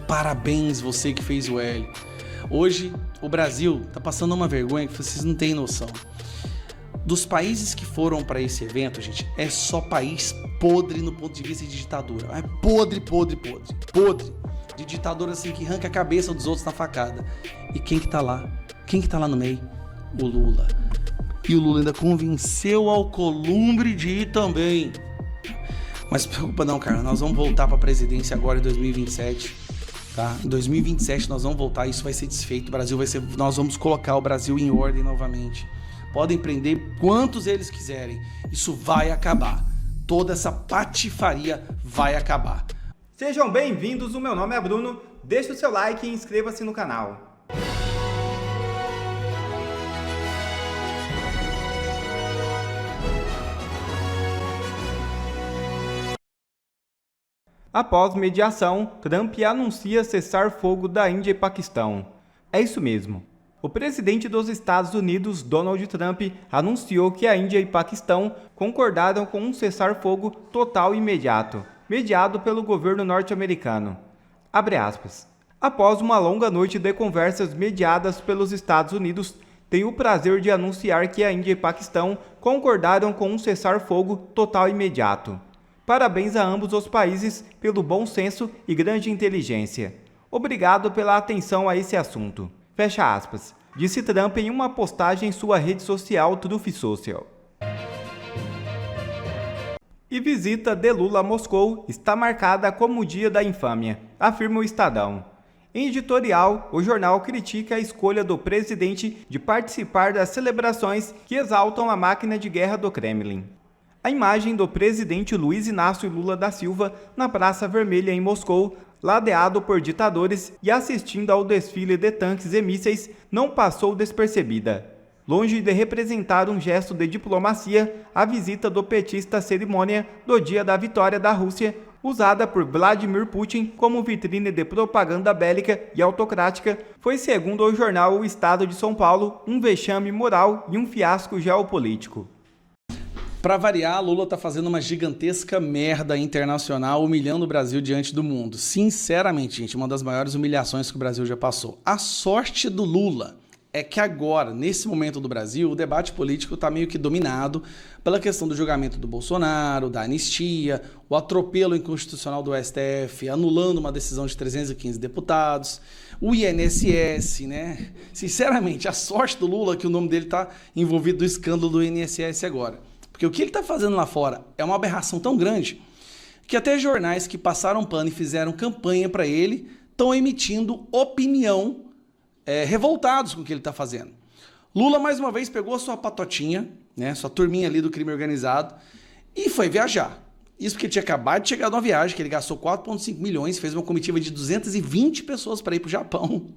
Parabéns você que fez o L. Hoje o Brasil tá passando uma vergonha que vocês não têm noção. Dos países que foram para esse evento, gente, é só país podre no ponto de vista de ditadura. É podre. De ditadura assim que arranca a cabeça dos outros na facada. E quem que tá lá? Quem que tá lá no meio? O Lula. E o Lula ainda convenceu Alcolumbre de ir também. Mas não se preocupa não, cara. Nós vamos voltar pra presidência agora em 2027. Tá? Em 2027 nós vamos voltar. Isso vai ser desfeito. O Brasil vai ser... Nós vamos colocar o Brasil em ordem novamente. Podem prender quantos eles quiserem. Isso vai acabar. Toda essa patifaria vai acabar. Sejam bem-vindos. O meu nome é Bruno. Deixe o seu like e inscreva-se no canal. Após mediação, Trump anuncia cessar-fogo da Índia e Paquistão. É isso mesmo. O presidente dos Estados Unidos, Donald Trump, anunciou que a Índia e Paquistão concordaram com um cessar-fogo total e imediato, mediado pelo governo norte-americano. Abre aspas. Após uma longa noite de conversas mediadas pelos Estados Unidos, tenho o prazer de anunciar que a Índia e Paquistão concordaram com um cessar-fogo total e imediato. Parabéns a ambos os países pelo bom senso e grande inteligência. Obrigado pela atenção a esse assunto. Fecha aspas, disse Trump em uma postagem em sua rede social Truth Social. E visita de Lula a Moscou está marcada como o dia da infâmia, afirma o Estadão. Em editorial, o jornal critica a escolha do presidente de participar das celebrações que exaltam a máquina de guerra do Kremlin. A imagem do presidente Luiz Inácio Lula da Silva na Praça Vermelha em Moscou, ladeado por ditadores e assistindo ao desfile de tanques e mísseis, não passou despercebida. Longe de representar um gesto de diplomacia, a visita do petista à cerimônia do Dia da Vitória da Rússia, usada por Vladimir Putin como vitrine de propaganda bélica e autocrática, foi, segundo o jornal O Estado de São Paulo, um vexame moral e um fiasco geopolítico. Pra variar, Lula tá fazendo uma gigantesca merda internacional, humilhando o Brasil diante do mundo. Sinceramente, gente, uma das maiores humilhações que o Brasil já passou. A sorte do Lula é que agora, nesse momento do Brasil, o debate político tá meio que dominado pela questão do julgamento do Bolsonaro, da anistia, o atropelo inconstitucional do STF, anulando uma decisão de 315 deputados, o INSS, né? Sinceramente, a sorte do Lula é que o nome dele tá envolvido no escândalo do INSS agora. Porque o que ele está fazendo lá fora é uma aberração tão grande que até jornais que passaram pano e fizeram campanha para ele estão emitindo opinião revoltados com o que ele está fazendo. Lula, mais uma vez, pegou a sua patotinha, né, sua turminha ali do crime organizado e foi viajar. Isso porque ele tinha acabado de chegar de uma viagem, que ele gastou 4,5 milhões, fez uma comitiva de 220 pessoas para ir para o Japão.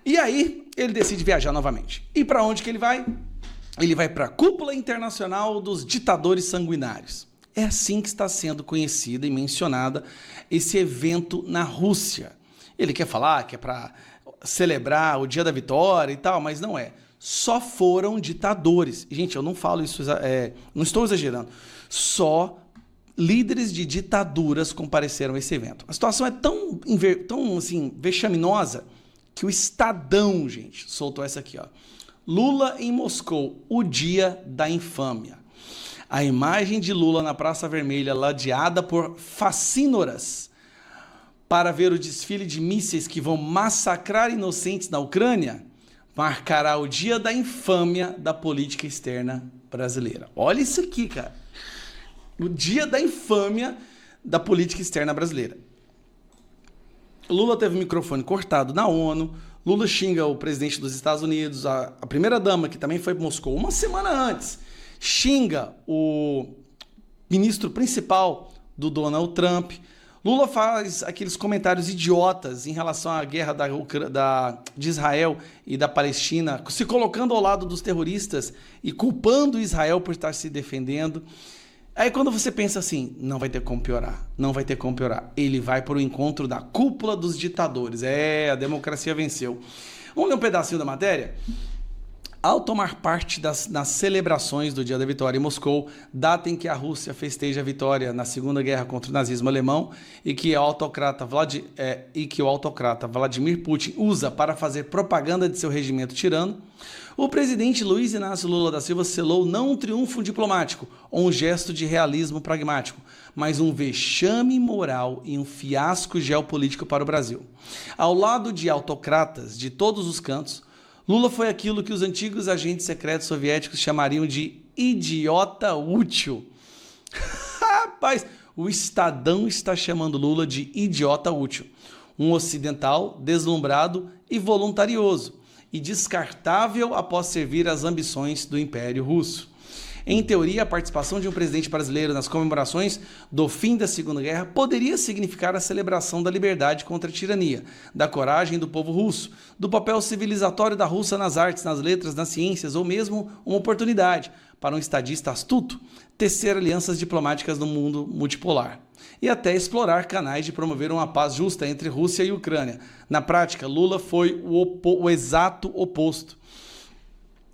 E aí ele decide viajar novamente. E para onde que ele vai? Ele vai para a Cúpula Internacional dos Ditadores Sanguinários. É assim que está sendo conhecida e mencionada esse evento na Rússia. Ele quer falar que é para celebrar o Dia da Vitória e tal, mas não é. Só foram ditadores. Gente, eu não falo isso, não estou exagerando. Só líderes de ditaduras compareceram a esse evento. A situação é tão assim, vexaminosa que o Estadão, gente, soltou essa aqui, ó. Lula em Moscou, o dia da infâmia. A imagem de Lula na Praça Vermelha, ladeada por facínoras para ver o desfile de mísseis que vão massacrar inocentes na Ucrânia, marcará o dia da infâmia da política externa brasileira. Olha isso aqui, cara. O dia da infâmia da política externa brasileira. Lula teve o microfone cortado na ONU. Lula xinga o presidente dos Estados Unidos, a primeira-dama, que também foi para Moscou uma semana antes, xinga o ministro principal do Donald Trump. Lula faz aqueles comentários idiotas em relação à guerra de Israel e da Palestina, se colocando ao lado dos terroristas e culpando Israel por estar se defendendo. Aí quando você pensa assim, não vai ter como piorar, não vai ter como piorar. Ele vai para o encontro da cúpula dos ditadores. A democracia venceu. Vamos ler um pedacinho da matéria? Ao tomar parte nas celebrações do Dia da Vitória em Moscou, data em que a Rússia festeja a vitória na Segunda Guerra contra o nazismo alemão e que o autocrata Vladimir Putin usa para fazer propaganda de seu regimento tirano, o presidente Luiz Inácio Lula da Silva selou não um triunfo diplomático ou um gesto de realismo pragmático, mas um vexame moral e um fiasco geopolítico para o Brasil. Ao lado de autocratas de todos os cantos, Lula foi aquilo que os antigos agentes secretos soviéticos chamariam de idiota útil. Rapaz, o Estadão está chamando Lula de idiota útil. Um ocidental deslumbrado e voluntarioso, e descartável após servir às ambições do Império Russo. Em teoria, a participação de um presidente brasileiro nas comemorações do fim da Segunda Guerra poderia significar a celebração da liberdade contra a tirania, da coragem do povo russo, do papel civilizatório da Rússia nas artes, nas letras, nas ciências, ou mesmo uma oportunidade para um estadista astuto tecer alianças diplomáticas no mundo multipolar e até explorar canais de promover uma paz justa entre Rússia e Ucrânia. Na prática, Lula foi o exato oposto.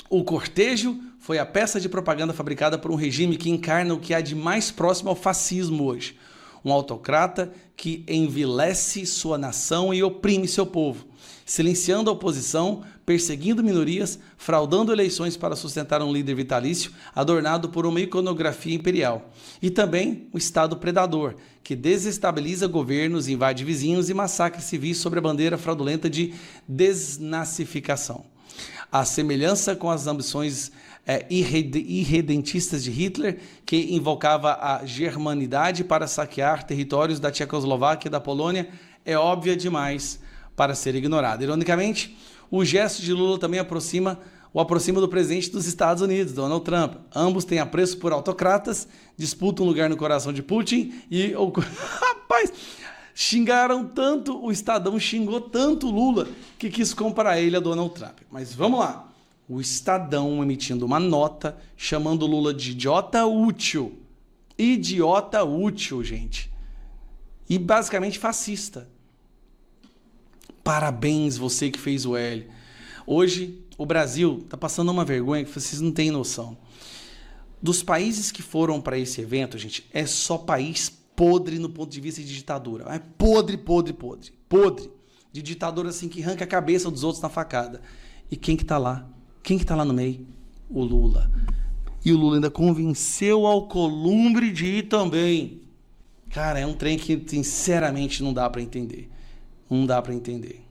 O cortejo foi a peça de propaganda fabricada por um regime que encarna o que há de mais próximo ao fascismo hoje. Um autocrata que envilece sua nação e oprime seu povo, silenciando a oposição, perseguindo minorias, fraudando eleições para sustentar um líder vitalício, adornado por uma iconografia imperial. E também o Estado predador, que desestabiliza governos, invade vizinhos e massacra civis sob a bandeira fraudulenta de desnazificação. A semelhança com as ambições irredentistas de Hitler, que invocava a germanidade para saquear territórios da Tchecoslováquia e da Polônia, é óbvia demais para ser ignorada. Ironicamente, o gesto de Lula também o aproxima do presidente dos Estados Unidos, Donald Trump. Ambos têm apreço por autocratas, disputam um lugar no coração de Putin e... Rapaz, xingaram tanto, o Estadão xingou tanto Lula que quis comparar ele a Donald Trump. Mas vamos lá. O Estadão emitindo uma nota chamando Lula de idiota útil. Idiota útil, gente. E basicamente fascista. Parabéns, você que fez o L. Hoje, o Brasil está passando uma vergonha que vocês não têm noção. Dos países que foram para esse evento, gente, é só país podre no ponto de vista de ditadura. É podre, podre, podre. Podre. De ditadura assim que arranca a cabeça dos outros na facada. E quem que tá lá? Quem que tá lá no meio? O Lula. E o Lula ainda convenceu Alcolumbre de ir também. Cara, é um trem que sinceramente não dá para entender. Não dá para entender.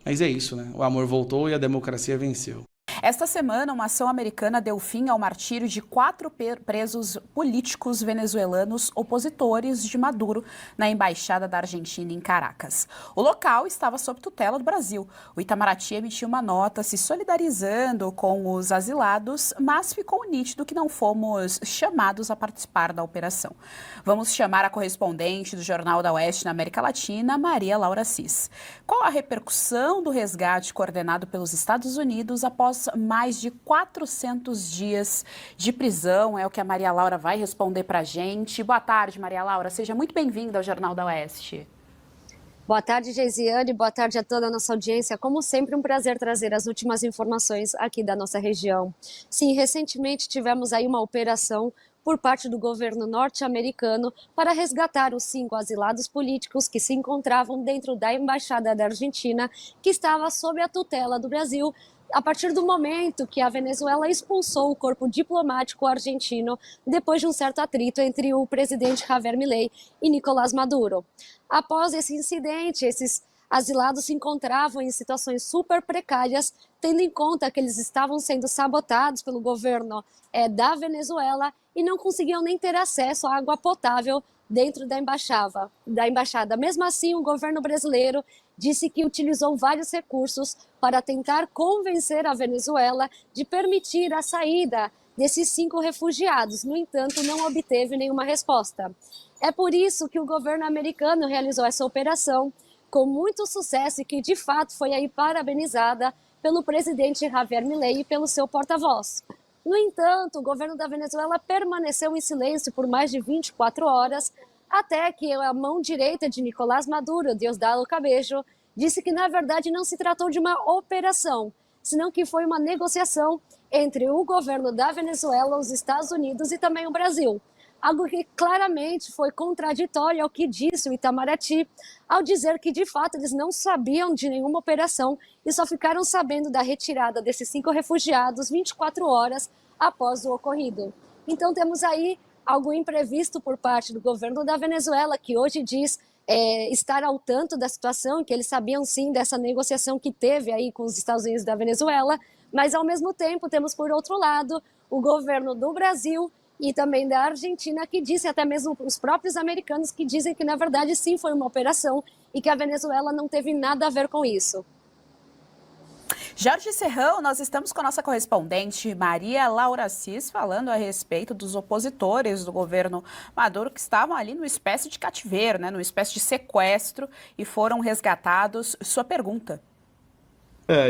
Mas é isso, né? O amor voltou e a democracia venceu. Esta semana, uma ação americana deu fim ao martírio de 4 presos políticos venezuelanos opositores de Maduro na Embaixada da Argentina em Caracas. O local estava sob tutela do Brasil. O Itamaraty emitiu uma nota se solidarizando com os asilados, mas ficou nítido que não fomos chamados a participar da operação. Vamos chamar a correspondente do Jornal da Oeste na América Latina, Maria Laura Assis. Qual a repercussão do resgate coordenado pelos Estados Unidos após mais de 400 dias de prisão? É o que a Maria Laura vai responder para a gente. Boa tarde, Maria Laura. Seja muito bem-vinda ao Jornal da Oeste. Boa tarde, Geisiane. Boa tarde a toda a nossa audiência. Como sempre, um prazer trazer as últimas informações aqui da nossa região. Sim, recentemente tivemos aí uma operação por parte do governo norte-americano para resgatar os 5 asilados políticos que se encontravam dentro da Embaixada da Argentina, que estava sob a tutela do Brasil, a partir do momento que a Venezuela expulsou o corpo diplomático argentino depois de um certo atrito entre o presidente Javier Milei e Nicolás Maduro. Após esse incidente, esses asilados se encontravam em situações super precárias, tendo em conta que eles estavam sendo sabotados pelo governo da Venezuela e não conseguiam nem ter acesso à água potável dentro da embaixada. Mesmo assim, o governo brasileiro disse que utilizou vários recursos para tentar convencer a Venezuela de permitir a saída desses 5 refugiados. No entanto, não obteve nenhuma resposta. É por isso que o governo americano realizou essa operação com muito sucesso e que, de fato, foi aí parabenizada pelo presidente Javier Milei e pelo seu porta-voz. No entanto, o governo da Venezuela permaneceu em silêncio por mais de 24 horas, até que a mão direita de Nicolás Maduro, Diosdado Cabello, disse que, na verdade, não se tratou de uma operação, senão que foi uma negociação entre o governo da Venezuela, os Estados Unidos e também o Brasil. Algo que claramente foi contraditório ao que disse o Itamaraty, ao dizer que, de fato, eles não sabiam de nenhuma operação e só ficaram sabendo da retirada desses 5 refugiados 24 horas após o ocorrido. Então, temos aí algo imprevisto por parte do governo da Venezuela, que hoje diz estar ao tanto da situação, que eles sabiam sim dessa negociação que teve aí com os Estados Unidos da Venezuela, mas, ao mesmo tempo, temos, por outro lado, o governo do Brasil e também da Argentina, que disse, até mesmo os próprios americanos, que dizem que, na verdade, sim, foi uma operação e que a Venezuela não teve nada a ver com isso. Jorge Serrão, nós estamos com a nossa correspondente Maria Laura Assis falando a respeito dos opositores do governo Maduro que estavam ali numa espécie de cativeiro, numa espécie de sequestro e foram resgatados. Sua pergunta.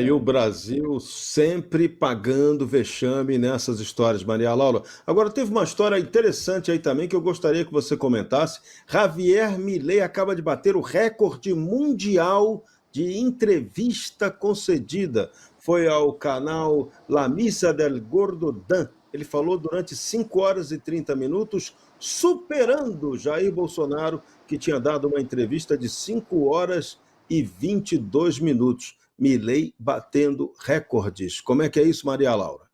E o Brasil sempre pagando vexame nessas histórias, Maria Laura. Agora, teve uma história interessante aí também que eu gostaria que você comentasse. Javier Milei acaba de bater o recorde mundial de entrevista concedida. Foi ao canal La Misa del Gordo Dan. Ele falou durante 5 horas e 30 minutos, superando Jair Bolsonaro, que tinha dado uma entrevista de 5 horas e 22 minutos. Milei batendo recordes. Como é que é isso, Maria Laura?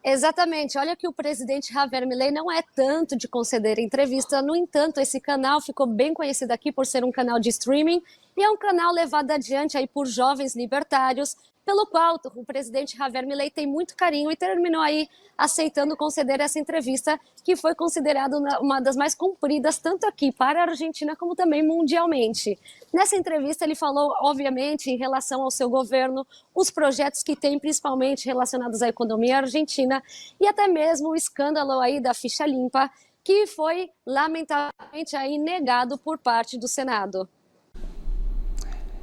Exatamente. Olha que o presidente Javier Milei não é tanto de conceder entrevista. No entanto, esse canal ficou bem conhecido aqui por ser um canal de streaming e é um canal levado adiante aí por jovens libertários, pelo qual o presidente Javier Milei tem muito carinho e terminou aí aceitando conceder essa entrevista, que foi considerada uma das mais compridas, tanto aqui para a Argentina como também mundialmente. Nessa entrevista ele falou, obviamente, em relação ao seu governo, os projetos que tem, principalmente relacionados à economia argentina, e até mesmo o escândalo aí da ficha limpa, que foi lamentavelmente aí negado por parte do Senado.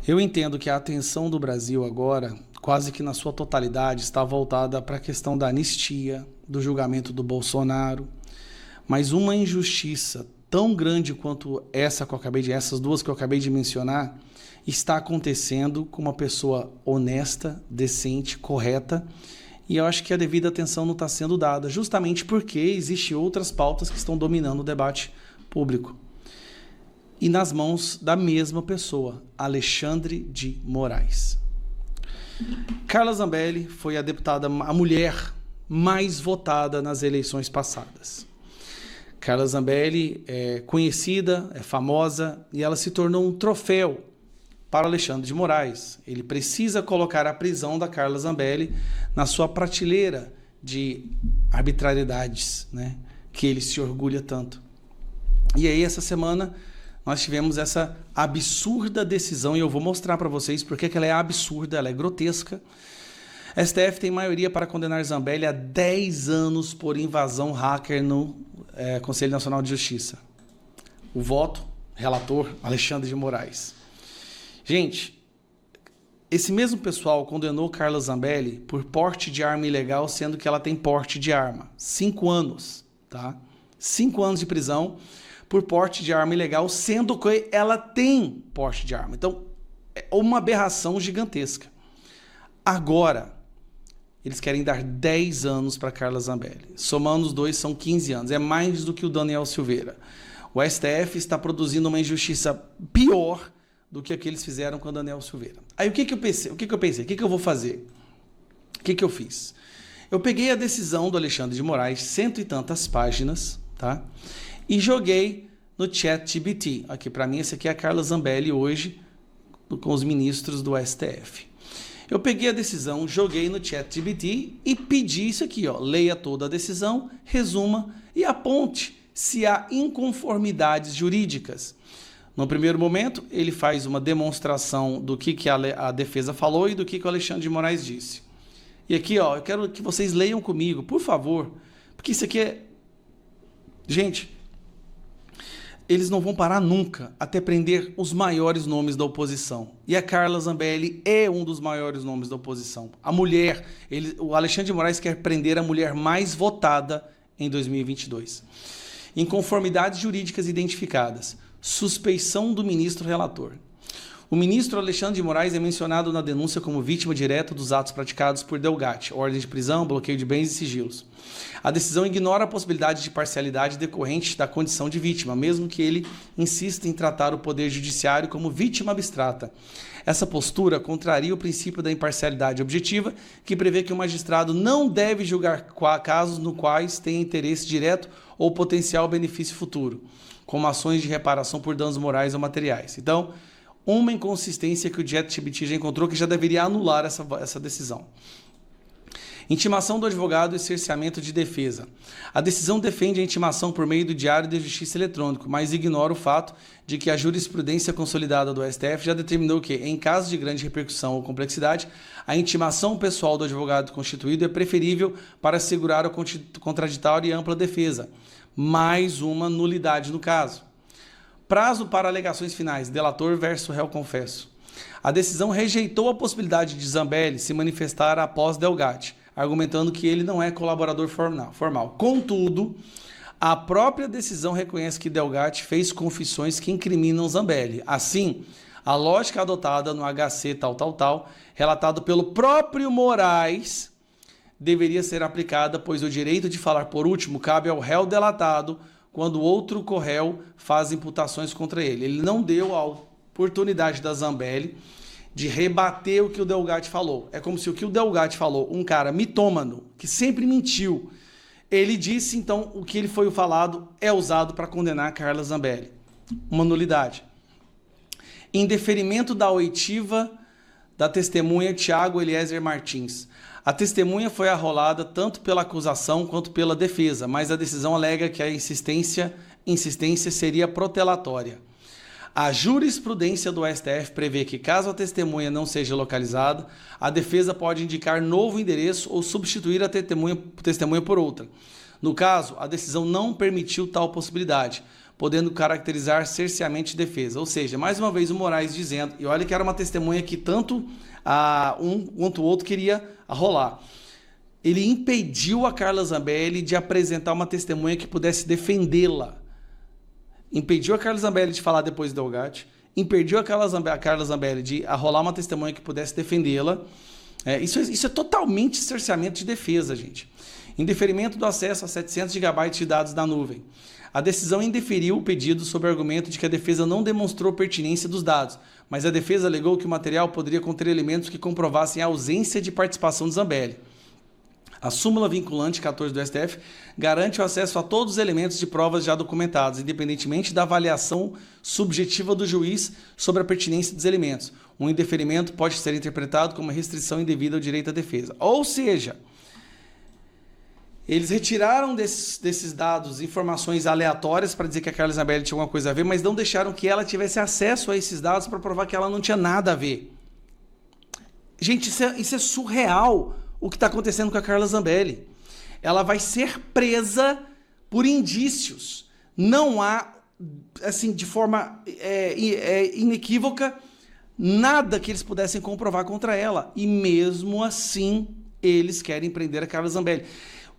Eu entendo que a atenção do Brasil agora, quase que na sua totalidade, está voltada para a questão da anistia, do julgamento do Bolsonaro, mas uma injustiça tão grande quanto essas duas que eu acabei de mencionar, está acontecendo com uma pessoa honesta, decente, correta, e eu acho que a devida atenção não está sendo dada, justamente porque existem outras pautas que estão dominando o debate público. E nas mãos da mesma pessoa, Alexandre de Moraes. Carla Zambelli foi a mulher mais votada nas eleições passadas. Carla Zambelli é conhecida, é famosa e ela se tornou um troféu para Alexandre de Moraes. Ele precisa colocar a prisão da Carla Zambelli na sua prateleira de arbitrariedades, que ele se orgulha tanto. E aí, essa semana, nós tivemos essa absurda decisão, e eu vou mostrar para vocês porque ela é absurda, ela é grotesca. STF tem maioria para condenar Zambelli a 10 anos por invasão hacker no Conselho Nacional de Justiça. O voto, relator, Alexandre de Moraes. Gente, esse mesmo pessoal condenou Carla Zambelli por porte de arma ilegal, sendo que ela tem porte de arma. 5 anos, tá? 5 anos de prisão por porte de arma ilegal, sendo que ela tem porte de arma. Então, é uma aberração gigantesca. Agora, eles querem dar 10 anos para Carla Zambelli. Somando os dois, são 15 anos. É mais do que o Daniel Silveira. O STF está produzindo uma injustiça pior do que a que eles fizeram com o Daniel Silveira. Aí, o que eu pensei? O que eu vou fazer? O que eu fiz? Eu peguei a decisão do Alexandre de Moraes, 100 e tantas páginas, tá? E joguei no ChatGPT. Aqui, para mim, esse aqui é a Carla Zambelli hoje, com os ministros do STF. Eu peguei a decisão, joguei no ChatGPT e pedi isso aqui, leia toda a decisão, resuma e aponte se há inconformidades jurídicas. No primeiro momento, ele faz uma demonstração do que a defesa falou e do que o Alexandre de Moraes disse. E aqui, eu quero que vocês leiam comigo, por favor, porque isso aqui é... Gente, eles não vão parar nunca até prender os maiores nomes da oposição. E a Carla Zambelli é um dos maiores nomes da oposição. A mulher, o Alexandre de Moraes quer prender a mulher mais votada em 2022. Inconformidades jurídicas identificadas. Suspeição do ministro relator. O ministro Alexandre de Moraes é mencionado na denúncia como vítima direta dos atos praticados por Delgatti, ordem de prisão, bloqueio de bens e sigilos. A decisão ignora a possibilidade de parcialidade decorrente da condição de vítima, mesmo que ele insista em tratar o Poder Judiciário como vítima abstrata. Essa postura contraria o princípio da imparcialidade objetiva, que prevê que o magistrado não deve julgar casos nos quais tem interesse direto ou potencial benefício futuro, como ações de reparação por danos morais ou materiais. Então, uma inconsistência que o ChatGPT já encontrou que já deveria anular essa decisão. Intimação do advogado e cerceamento de defesa. A decisão defende a intimação por meio do Diário de Justiça Eletrônico, mas ignora o fato de que a jurisprudência consolidada do STF já determinou que, em caso de grande repercussão ou complexidade, a intimação pessoal do advogado constituído é preferível para assegurar o contraditório e ampla defesa. Mais uma nulidade no caso. Prazo para alegações finais, delator versus réu confesso. A decisão rejeitou a possibilidade de Zambelli se manifestar após Delgatti, argumentando que ele não é colaborador formal. Contudo, a própria decisão reconhece que Delgatti fez confissões que incriminam Zambelli. Assim, a lógica adotada no HC relatado pelo próprio Moraes, deveria ser aplicada, pois o direito de falar por último cabe ao réu delatado quando outro corréu faz imputações contra ele. Ele não deu a oportunidade da Zambelli de rebater o que o Delgatti falou. É como se o que o Delgatti falou, um cara mitômano, que sempre mentiu, ele disse, então, o que ele foi falado é usado para condenar Carla Zambelli. Uma nulidade. Em deferimento da oitiva da testemunha Tiago Eliezer Martins. A testemunha foi arrolada tanto pela acusação quanto pela defesa, mas a decisão alega que a insistência seria protelatória. A jurisprudência do STF prevê que, caso a testemunha não seja localizada, a defesa pode indicar novo endereço ou substituir a testemunha por outra. No caso, a decisão não permitiu tal possibilidade, podendo caracterizar cerceamento de defesa. Ou seja, mais uma vez o Moraes dizendo, e olha que era uma testemunha que tanto um quanto o outro queria arrolar. Ele impediu a Carla Zambelli de apresentar uma testemunha que pudesse defendê-la. Impediu a Carla Zambelli de falar depois do Delgatti, impediu a Carla Zambelli de arrolar uma testemunha que pudesse defendê-la. Isso é totalmente cerceamento de defesa, gente. Em deferimento do acesso a 700 GB de dados da nuvem. A decisão indeferiu o pedido sob o argumento de que a defesa não demonstrou pertinência dos dados, mas a defesa alegou que o material poderia conter elementos que comprovassem a ausência de participação de Zambelli. A súmula vinculante 14 do STF garante o acesso a todos os elementos de provas já documentados, independentemente da avaliação subjetiva do juiz sobre a pertinência dos elementos. Um indeferimento pode ser interpretado como uma restrição indevida ao direito à defesa. Ou seja, eles retiraram desses dados informações aleatórias para dizer que a Carla Zambelli tinha alguma coisa a ver, mas não deixaram que ela tivesse acesso a esses dados para provar que ela não tinha nada a ver. Gente, isso é surreal. O que está acontecendo com a Carla Zambelli. Ela vai ser presa por indícios. Não há, assim, de forma inequívoca, nada que eles pudessem comprovar contra ela. E mesmo assim, eles querem prender a Carla Zambelli.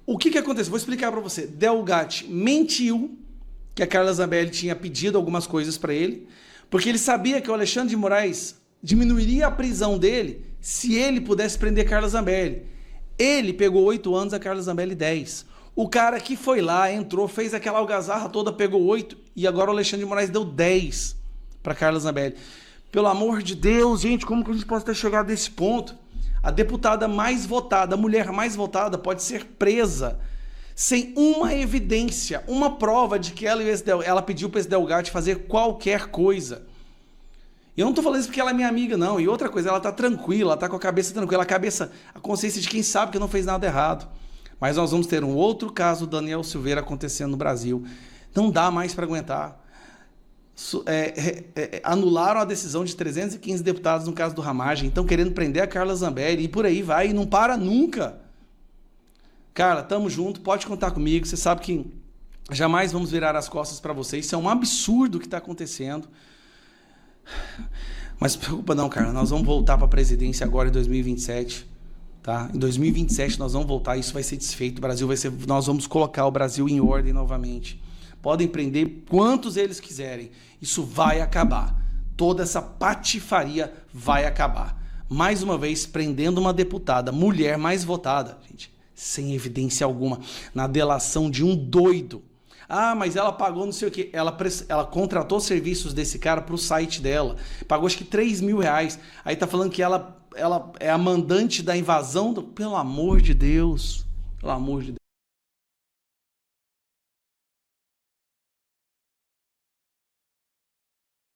O que aconteceu? Vou explicar para você. Delgatti mentiu que a Carla Zambelli tinha pedido algumas coisas para ele, porque ele sabia que o Alexandre de Moraes diminuiria a prisão dele se ele pudesse prender Carla Zambelli. Ele pegou 8 anos, a Carla Zambelli 10. O cara que foi lá, entrou, fez aquela algazarra toda, pegou 8, e agora o Alexandre de Moraes deu 10 para Carla Zambelli. Pelo amor de Deus, gente, como que a gente pode ter chegado nesse ponto? A deputada mais votada, a mulher mais votada, pode ser presa sem uma evidência, uma prova de que ela pediu para esse Delgatti fazer qualquer coisa. E eu não tô falando isso porque ela é minha amiga, não. E outra coisa, ela tá tranquila, ela tá com a cabeça tranquila, a consciência de quem sabe que não fez nada errado. Mas nós vamos ter um outro caso do Daniel Silveira acontecendo no Brasil. Não dá mais para aguentar. Anularam a decisão de 315 deputados no caso do Ramagem, estão querendo prender a Carla Zambelli e por aí vai, e não para nunca. Carla, tamo junto, pode contar comigo, você sabe que jamais vamos virar as costas para você. Isso é um absurdo o que está acontecendo. Mas não se preocupa não, Carla, nós vamos voltar para a presidência agora em 2027, tá? Em 2027 nós vamos voltar, isso vai ser desfeito, nós vamos colocar o Brasil em ordem novamente. Podem prender quantos eles quiserem, isso vai acabar. toda essa patifaria vai acabar. Mais uma vez, prendendo uma deputada, mulher mais votada, gente, sem evidência alguma, na delação de um doido. Ah, mas ela pagou não sei o quê. Ela contratou serviços desse cara pro site dela. Pagou acho que R$3.000. Aí tá falando que ela é a mandante da invasão. Pelo amor de Deus. Pelo amor de Deus.